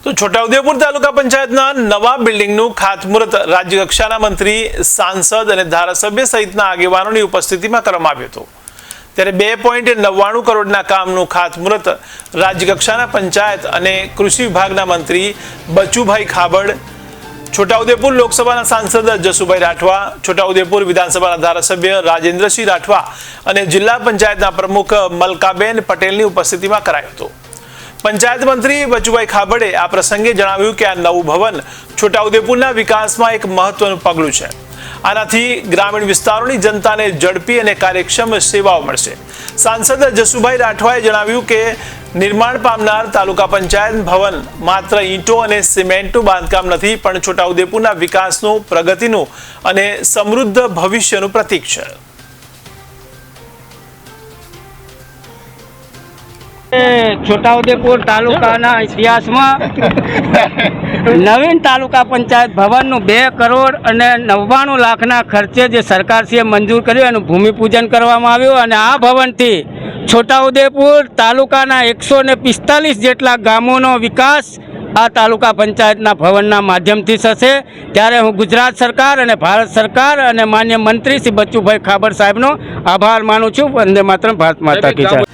તો છોટાઉદેપુર તાલુકા પંચાયતના નવા બિલ્ડિંગનું ખાતમુહૂર્ત રાજ્ય કક્ષાના મંત્રી, સાંસદ અને ધારાસભ્ય સહિતના આગેવાનોની ઉપસ્થિતિમાં કરવામાં આવ્યું હતું। ત્યારે 2.99 કરોડના કામનું ખાતમુહૂર્ત રાજ્ય કક્ષાના પંચાયત અને કૃષિ વિભાગના મંત્રી બચુભાઈ ખાબડ, છોટાઉદેપુર લોકસભાના સાંસદ જસુભાઈ રાઠવા, છોટાઉદેપુર વિધાનસભાના ધારાસભ્ય રાજેન્દ્રસિંહ રાઠવા અને જિલ્લા પંચાયતના પ્રમુખ મલકાબેન પટેલની ઉપસ્થિતિમાં કરાયું હતું। પંચાયત મંત્રી બચુભાઈ ખાબડે આ પ્રસંગે જણાવ્યું કે આ નવું ભવન છોટાઉદેપુરના વિકાસમાં એક મહત્વનું પગલું છે। આનાથી ગ્રામીણ વિસ્તારોની જનતાને ઝડપી અને કાર્યક્ષમ સેવાઓ મળશે। સાંસદ જસુભાઈ રાઠવાએ જણાવ્યું કે નિર્માણ પામનાર તાલુકા પંચાયત ભવન માત્ર ઈંટો અને સિમેન્ટનું બાંધકામ નથી, પણ છોટાઉદેપુરના વિકાસનું, પ્રગતિનું અને સમૃદ્ધ ભવિષ્યનું પ્રતીક છે। છોટાઉદેપુર તાલુકાના ઇતિહાસમાં નવીન તાલુકા પંચાયત ભવનનું 2 કરોડ અને 99 લાખના ખર્ચે જે સરકારશ્રીએ મંજૂર કર્યું એનું ભૂમિપૂજન કરવામાં આવ્યું અને આ ભવનથી છોટાઉદેપુર તાલુકાના 145 જેટલા ગામોનો વિકાસ આ તાલુકા પંચાયતના ભવનના માધ્યમથી થશે। ત્યારે હું ગુજરાત સરકાર અને ભારત સરકાર અને માન્ય મંત્રી શ્રી બચુભાઈ ખાબડ સાહેબનો આભાર માનું છું। વંદે માતરમ, ભારત માતા કી જય।